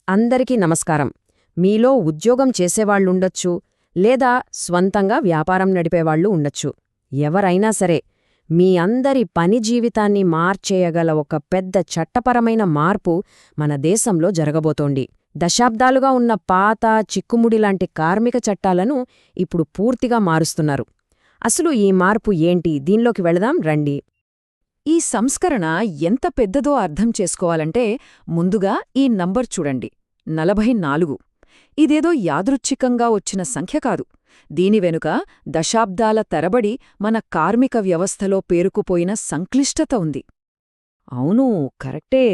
అందరికీ నమస్కారం. మీలో ఉద్యోగం చేసేవాళ్లుండొచ్చు, లేదా స్వంతంగా వ్యాపారం నడిపేవాళ్లు ఉండొచ్చు. ఎవరైనా సరే, మీ అందరి పని జీవితాన్ని మార్చేయగల ఒక పెద్ద చట్టపరమైన మార్పు మన దేశంలో జరగబోతోంది. దశాబ్దాలుగా ఉన్న పాత చిక్కుముడిలాంటి కార్మిక చట్టాలను ఇప్పుడు పూర్తిగా మారుస్తున్నారు. అసలు ఈ మార్పు ఏంటి? దీనిలోకి వెళదాం రండి. ఈ సంస్కరణ ఎంత పెద్దదో అర్థం చేసుకోవాలంటే ముందుగా ఈ నంబర్ చూడండి, 44. ఇదేదో యాదృచ్ఛికంగా వచ్చిన సంఖ్య కాదు. దీని వెనుక దశాబ్దాల తరబడి మన కార్మిక వ్యవస్థలో పేరుకుపోయిన సంక్లిష్టత ఉంది. అవును, కరెక్టే.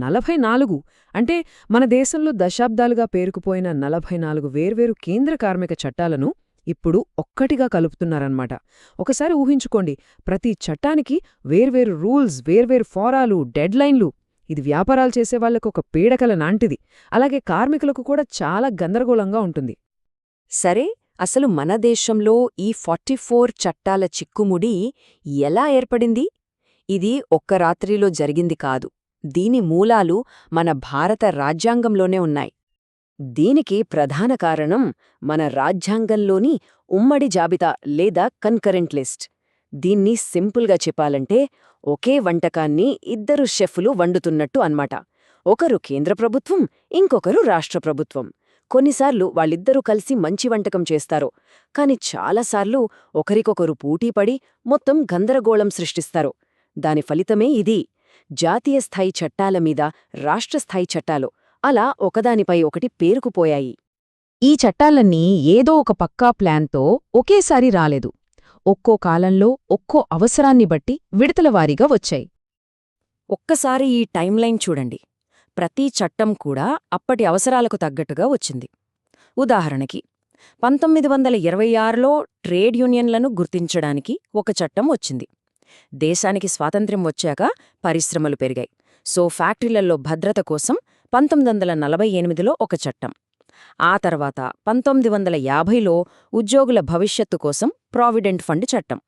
44 అంటే మన దేశంలో దశాబ్దాలుగా పేరుకుపోయిన 44 వేర్వేరు కేంద్ర కార్మిక చట్టాలను ఇప్పుడు ఒక్కటిగా కలుపుతున్నారన్నమాట. ఒకసారి ఊహించుకోండి, ప్రతి చట్టానికి వేర్వేరు రూల్స్, వేర్వేరు ఫారాలు, డెడ్లైన్లు. ఇది వ్యాపారాలు చేసేవాళ్లకు ఒక పీడకల నాంటిది. అలాగే కార్మికులకు కూడా చాలా గందరగోళంగా ఉంటుంది. సరే, అసలు మన దేశంలో ఈ 44 చట్టాల చిక్కుముడి ఎలా ఏర్పడింది? ఇది ఒక్క రాత్రిలో జరిగింది కాదు. దీని మూలాలు మన భారత రాజ్యాంగంలోనే ఉన్నాయి. దీనికి ప్రధాన కారణం మన రాజ్యాంగంలోని ఉమ్మడి జాబితా లేదా కన్కరెంట్ లిస్ట్. దీన్ని సింపుల్గా చెప్పాలంటే ఒకే వంటకాన్ని ఇద్దరు షెఫ్లు వండుతున్నట్టు అన్మాట. ఒకరు కేంద్ర ప్రభుత్వం, ఇంకొకరు రాష్ట్ర ప్రభుత్వం. కొన్నిసార్లు వాళ్ళిద్దరూ కలిసి మంచి వంటకం చేస్తారు, కాని చాలాసార్లు ఒకరికొకరు పోటీపడి మొత్తం గందరగోళం సృష్టిస్తారు. దాని ఫలితమే ఇది. జాతీయ స్థాయి చట్టాల మీద రాష్ట్రస్థాయి చట్టాలు అలా ఒకదానిపై ఒకటి పేరుకుపోయాయి. ఈ చట్టాలన్నీ ఏదో ఒక పక్కా ప్లాన్తో ఒకేసారి రాలేదు. ఒక్కో కాలంలో ఒక్కో అవసరాన్ని బట్టి విడతలవారీగా వచ్చాయి. ఒక్కసారి ఈ టైంలైన్ చూడండి. ప్రతి చట్టం కూడా అప్పటి అవసరాలకు తగ్గట్టుగా వచ్చింది. ఉదాహరణకి 1926లో ట్రేడ్ యూనియన్లను గుర్తించడానికి ఒక చట్టం వచ్చింది. దేశానికి స్వాతంత్ర్యం వచ్చాక పరిశ్రమలు పెరిగాయి. సో ఫ్యాక్టరీలలో భద్రత కోసం 1948లో ఒక చట్టం. ఆ తర్వాత 1950లో ఉద్యోగుల భవిష్యత్తు కోసం ప్రావిడెంట్ ఫండ్ చట్టం.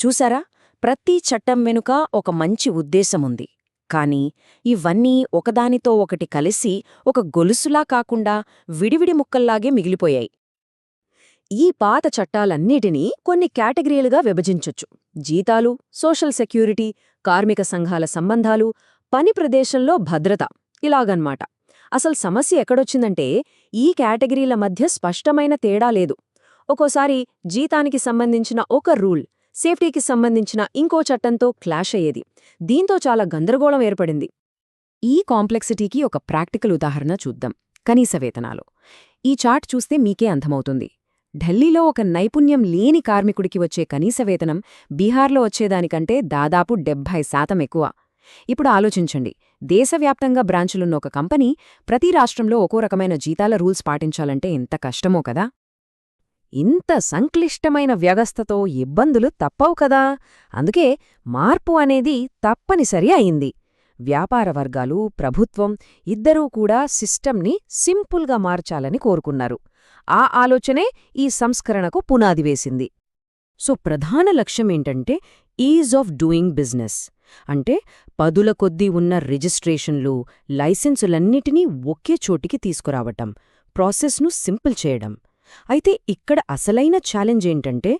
చూసారా, ప్రతి చట్టం వెనుక ఒక మంచి ఉద్దేశముంది. కానీ ఇవన్నీ ఒకదానితో ఒకటి కలిసి ఒక గొలుసులా కాకుండా విడివిడి ముక్కల్లాగే మిగిలిపోయాయి. ఈ పాత చట్టాలన్నిటినీ కొన్ని కేటగిరీలుగా విభజించొచ్చు. జీతాలు, సోషల్ సెక్యూరిటీ, కార్మిక సంఘాల సంబంధాలు, పని ప్రదేశంలో భద్రత, ఇలాగన్మాట. అసలు సమస్య ఎక్కడొచ్చిందంటే ఈ కేటగిరీల మధ్య స్పష్టమైన తేడా లేదు. ఒక్కోసారి జీతానికి సంబంధించిన ఒక రూల్ సేఫ్టీకి సంబంధించిన ఇంకో చట్టంతో క్లాష్ అయ్యేది. దీంతో చాలా గందరగోళం ఏర్పడింది. ఈ కాంప్లెక్సిటీకి ఒక ప్రాక్టికల్ ఉదాహరణ చూద్దాం. కనీస వేతనాలు. ఈ చార్ట్ చూస్తే మీకే అర్థమవుతుంది. ఢిల్లీలో ఒక నైపుణ్యం లేని కార్మికుడికి వచ్చే కనీస వేతనం బీహార్లో వచ్చేదానికంటే దాదాపు 70% ఎక్కువ. ఇప్పుడు ఆలోచించండి, దేశవ్యాప్తంగా బ్రాంచులున్న ఒక కంపెనీ ప్రతి రాష్ట్రంలో ఒక్కో రకమైన జీతాల రూల్స్ పాటించాలంటే ఎంత కష్టమో కదా. ఇంత సంక్లిష్టమైన వ్యవస్థతో ఇబ్బందులు తప్పవు కదా. అందుకే మార్పు అనేది తప్పనిసరి అయింది. వ్యాపార వర్గాలు, ప్రభుత్వం ఇద్దరూ కూడా సిస్టమ్ని సింపుల్గా మార్చాలని కోరుకున్నారు. ఆ ఆలోచనే ఈ సంస్కరణకు పునాది వేసింది. సో ప్రధాన లక్ష్యమేంటంటే ఈజ్ ఆఫ్ డూయింగ్ బిజినెస్. అంటే పదుల కొద్దీ ఉన్న రిజిస్ట్రేషన్లు, లైసెన్సులన్నిటినీ ఒకే చోటికి తీసుకురావటం, ప్రాసెస్ను సింపుల్ చేయడం. అయితే ఇక్కడ అసలైన ఛాలెంజ్ ఏంటంటే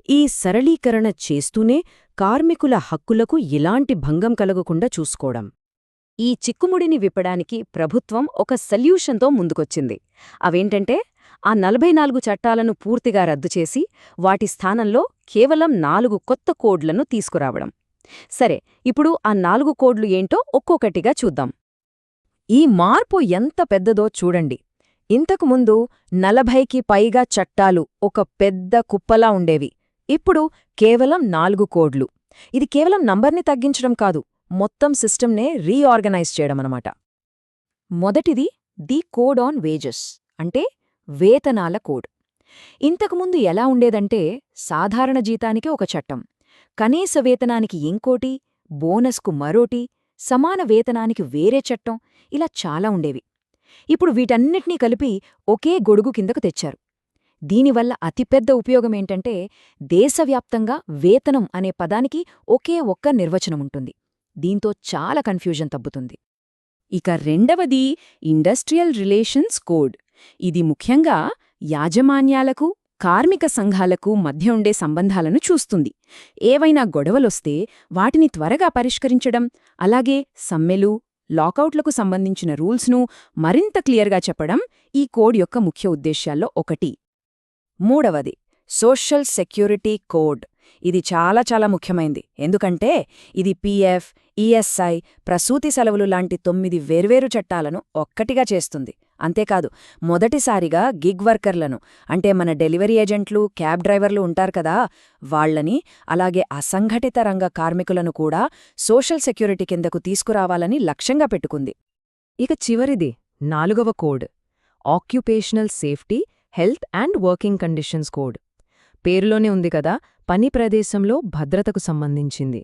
ఈ సరళీకరణ చేస్తూనే కార్మికుల హక్కులకు ఎలాంటి భంగం కలగకుండా చూసుకోవడం. ఈ చిక్కుముడిని విప్పడానికి ప్రభుత్వం ఒక సొల్యూషన్తో ముందుకొచ్చింది. అవేంటంటే ఆ 44 చట్టాలను పూర్తిగా రద్దు చేసి వాటి స్థానంలో కేవలం 4 కొత్త కోడ్లను తీసుకురావడం. సరే, ఇప్పుడు ఆ 4 కోడ్లు ఏంటో ఒక్కొక్కటిగా చూద్దాం. ఈ మార్పు ఎంత పెద్దదో చూడండి. ఇంతకుముందు 40కి పైగా చట్టాలు ఒక పెద్ద కుప్పలా ఉండేవి. ఇప్పుడు కేవలం 4 కోడ్లు. ఇది కేవలం నంబర్ని తగ్గించడం కాదు, మొత్తం సిస్టమ్నే రీఆర్గనైజ్ చేయడమన్నమాట. మొదటిది ది కోడ్ ఆన్ వేజెస్, అంటే వేతనాల కోడ్. ఇంతకుముందు ఎలా ఉండేదంటే సాధారణ జీతానికి ఒక చట్టం, కనీస వేతనానికి ఇంకోటి, బోనస్కు మరోటి, సమాన వేతనానికి వేరే చట్టం, ఇలా చాలా ఉండేవి. ఇప్పుడు వీటన్నిటినీ కలిపి ఒకే గొడుగు కిందకు తెచ్చారు. దీనివల్ల అతిపెద్ద ఉపయోగమేంటంటే దేశవ్యాప్తంగా వేతనం అనే పదానికి ఒకే ఒక్క నిర్వచనముంటుంది. దీంతో చాలా కన్ఫ్యూజన్ తగ్గుతుంది. ఇక రెండవది ఇండస్ట్రియల్ రిలేషన్స్ కోడ్. ఇది ముఖ్యంగా యాజమాన్యాలకు, కార్మిక సంఘాలకు మధ్య ఉండే సంబంధాలను చూస్తుంది. ఏవైనా గొడవలొస్తే వాటిని త్వరగా పరిష్కరించడం, అలాగే సమ్మెలు, లాకౌట్లకు సంబంధించిన రూల్స్ను మరింత క్లియర్గా చెప్పడం ఈ కోడ్ యొక్క ముఖ్య ఉద్దేశ్యాల్లో ఒకటి. మూడవది సోషల్ సెక్యూరిటీ కోడ్. ఇది చాలా ముఖ్యమైంది. ఎందుకంటే ఇది పీఎఫ్, ఈఎస్ఐ, ప్రసూతి సెలవులు లాంటి 9 వేర్వేరు చట్టాలను ఒక్కటిగా చేస్తుంది. అంతేకాదు, మొదటిసారిగా గిగ్ వర్కర్లను, అంటే మన డెలివరీ ఏజెంట్లు, క్యాబ్ డ్రైవర్లు ఉంటారు కదా, వాళ్లని, అలాగే అసంఘటిత రంగ కార్మికులను కూడా సోషల్ సెక్యూరిటీ కిందకు తీసుకురావాలని లక్ష్యంగా పెట్టుకుంది. ఇక చివరిది 4వ code, occupational safety, health and working conditions code. పేరులోనే ఉంది కదా, పని ప్రదేశంలో భద్రతకు సంబంధించింది.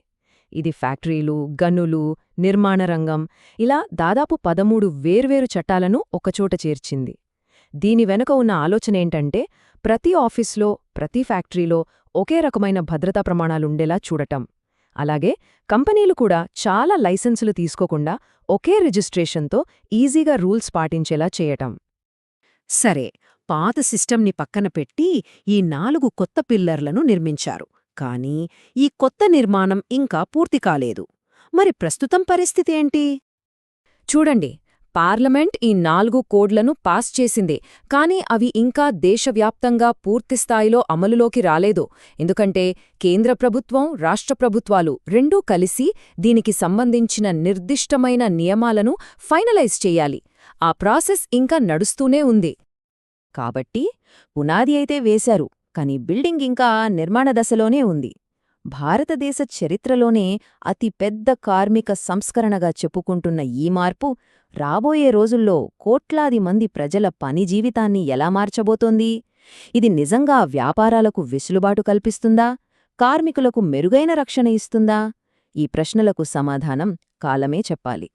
ఇది ఫ్యాక్టరీలు, గనులు, నిర్మాణ రంగం, ఇలా దాదాపు 13 వేర్వేరు చట్టాలను ఒకచోట చేర్చింది. దీని వెనుక ఉన్న ఆలోచనేంటంటే, ప్రతి ఆఫీస్లో, ప్రతి ఫ్యాక్టరీలో ఒకే రకమైన భద్రతా ప్రమాణాలుండేలా చూడటం. అలాగే కంపెనీలు కూడా చాలా లైసెన్సులు తీసుకోకుండా ఒకే రిజిస్ట్రేషన్తో ఈజీగా రూల్స్ పాటించేలా చేయటం. సరే, పాత సిస్టమ్ని పక్కన పెట్టి ఈ 4 కొత్త పిల్లర్లను నిర్మించారు. కానీ ఈ కొత్త నిర్మాణం ఇంకా పూర్తి కాలేదు. మరి ప్రస్తుతం పరిస్థితి ఏంటి? చూడండి, పార్లమెంట్ ఈ 4 కోడ్లను పాస్ చేసిందే, కానీ అవి ఇంకా దేశవ్యాప్తంగా పూర్తిస్థాయిలో అమలులోకి రాలేదు. ఎందుకంటే కేంద్ర ప్రభుత్వం, రాష్ట్ర ప్రభుత్వాలు రెండూ కలిసి దీనికి సంబంధించిన నిర్దిష్టమైన నియమాలను ఫైనలైజ్ చెయ్యాలి. ఆ ప్రాసెస్ ఇంకా నడుస్తూనే ఉంది. కాబట్టి పునాది అయితే వేశారు, కానీ బిల్డింగ్ ఇంకా నిర్మాణ దశలోనే ఉంది. భారతదేశ చరిత్రలోనే అతిపెద్ద కార్మిక సంస్కరణగా చెప్పుకుంటున్న ఈ మార్పు రాబోయే రోజుల్లో కోట్లాది మంది ప్రజల పని జీవితాన్ని ఎలా మార్చబోతోంది? ఇది నిజంగా వ్యాపారాలకు వెసులుబాటు కల్పిస్తుందా? కార్మికులకు మెరుగైన రక్షణ ఇస్తుందా? ఈ ప్రశ్నలకు సమాధానం కాలమే చెప్పాలి.